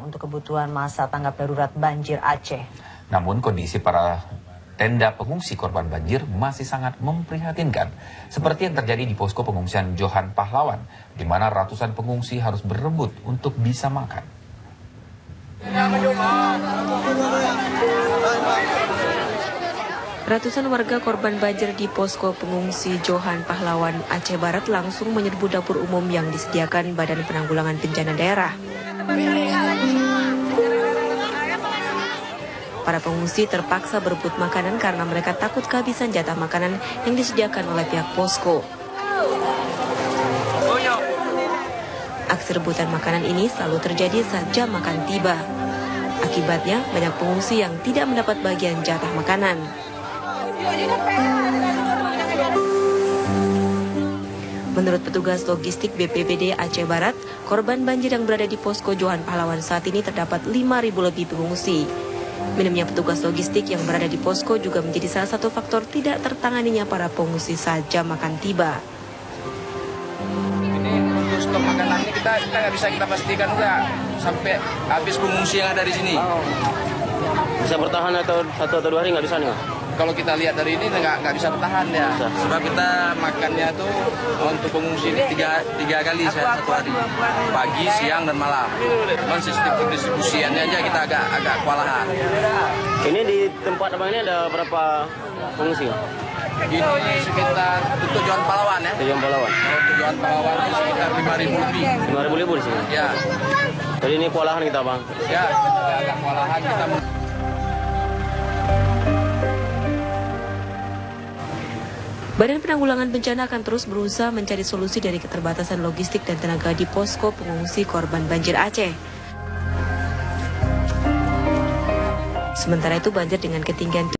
untuk kebutuhan masa tanggap darurat banjir Aceh. Namun kondisi para tenda pengungsi korban banjir masih sangat memprihatinkan. Seperti yang terjadi di posko pengungsian Johan Pahlawan, di mana ratusan pengungsi harus berebut untuk bisa makan. Ratusan warga korban banjir di posko pengungsi Johan Pahlawan, Aceh Barat langsung menyerbu dapur umum yang disediakan Badan Penanggulangan Bencana Daerah. Para pengungsi terpaksa berebut makanan karena mereka takut kehabisan jatah makanan yang disediakan oleh pihak posko. Aksi rebutan makanan ini selalu terjadi saat jam makan tiba. Akibatnya, banyak pengungsi yang tidak mendapat bagian jatah makanan. Menurut petugas logistik BPBD Aceh Barat, korban banjir yang berada di posko Johan Pahlawan saat ini terdapat 5.000 lebih pengungsi. Minimnya petugas logistik yang berada di posko juga menjadi salah satu faktor tidak tertanganinya para pengungsi saat jam makan tiba. Ini untuk stok makanan ini kita nggak bisa kita pastikan juga sampai habis pengungsi yang ada di sini. Bisa bertahan atau 1 atau 2 hari nggak bisa nih? Kalau kita lihat dari ini nggak bisa bertahan ya. Sebab kita makannya tuh untuk pengungsi ini tiga kali satu hari, pagi, siang dan malam. Cuman sistem pendistribusiannya aja kita agak kewalahan. Ini di tempat abang ini ada berapa pengungsi? Ini sekitar untuk Johan Pahlawan ya. Johan Pahlawan. Kalau untuk Johan Pahlawan itu sekitar 5.000 lebih. 5.000 lebih di sini. Ya. Jadi ini kewalahan kita bang. Ya, agak kewalahan kita. Badan Penanggulangan Bencana akan terus berusaha mencari solusi dari keterbatasan logistik dan tenaga di posko pengungsi korban banjir Aceh. Sementara itu banjir dengan ketinggian